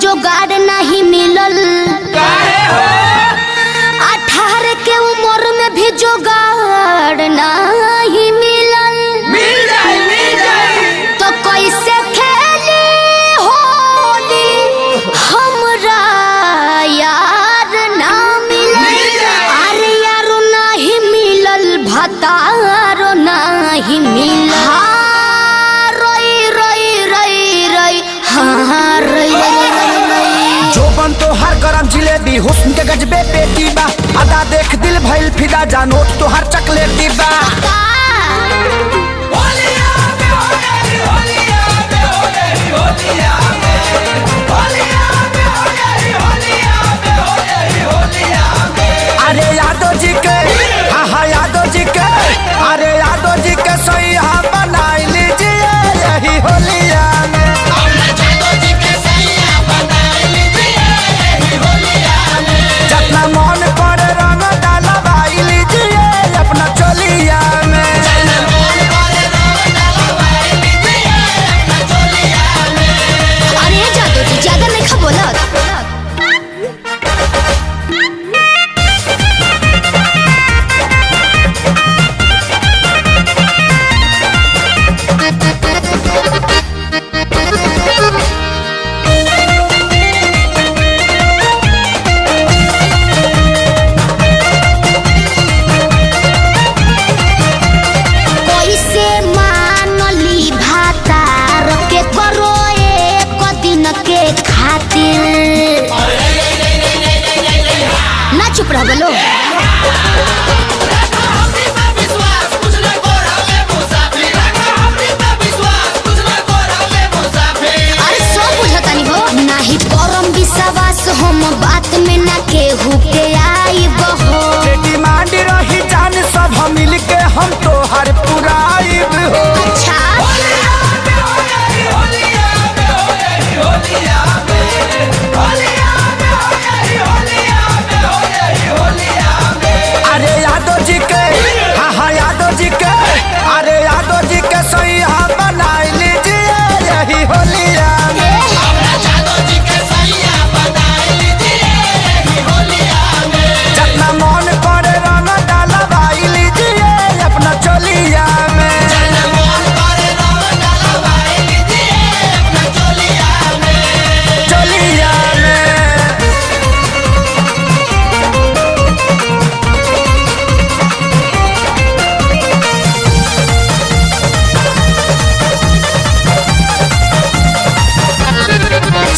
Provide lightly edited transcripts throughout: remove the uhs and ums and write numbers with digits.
जोगाड़ नहीं मिलल। 18 के उम्र में भी जोगाड़ नहीं मिलल। तो कैसे खेली होली हमरा यार ना मिलल। अरे यारो नहीं मिलल भतारो नहीं मिलल। हाँ रोई रोई रोई रोई हाँ रोई रोई। जोबन तो हर गरम जिलेबी हुस्न के गजबे पेटी बा। अदा देख दिल भइल फिदा जानो तो हर चकलेटी बा। अरे यादव जी के हाँ हाँ यादव जी के अरे यादव जी के सही हाँ बनाई लीजिए यही होलिया में। जितना मन पर रंग डालवाई लीजिए अपना चोलिया में। अरे जादू जी ज्यादा नहीं खा बोला। कैसे मानली भातार के करो एक दिन के खातिर। ना चुप रह बोलो। अरे सब बुझतानी हो नाही परम विश्वास हम बात में ना केहू के आई बहो। बेटी मांडी रही जान सब हम मिल के हम तो हर पुराइब हो। अच्छा अरे यादव जी के हाँ हाँ यादव जी के अरे यादव जी के सही हाँ बनाई लीजिए यही होलिया में। जितना मन पर रंग डालवाई लीजिए अपना चोलिया में। चोलिया में।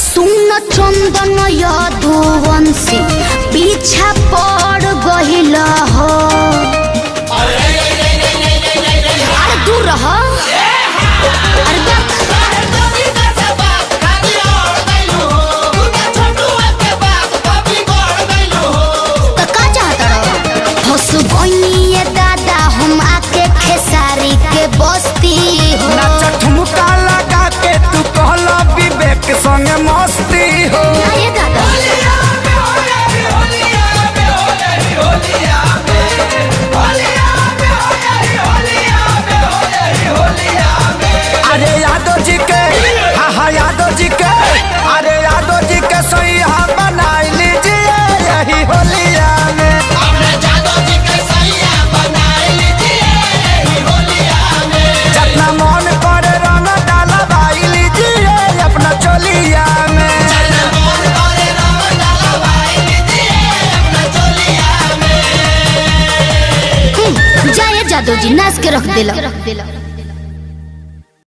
सुन चंदन यदुवंशी पीछा पड़ गहिल हो। अरे दूर रह। अरे तो का चाहता रहो हंस बनिए दादा हम आके खेसारी के बस्ती हो। नाच ठुमका लगा के तू कहला विवेक संग मस्ती हो। अरे दादा अरे यादव जी के हाँ हाँ यादव जी के अरे यादव जी के सही हाँ बनाई लीजिए यही होलिया में। जितना मन पर रंग डालवाई लीजिए अपना चोलिया में। जाए जादू जी नाच के रख दिला।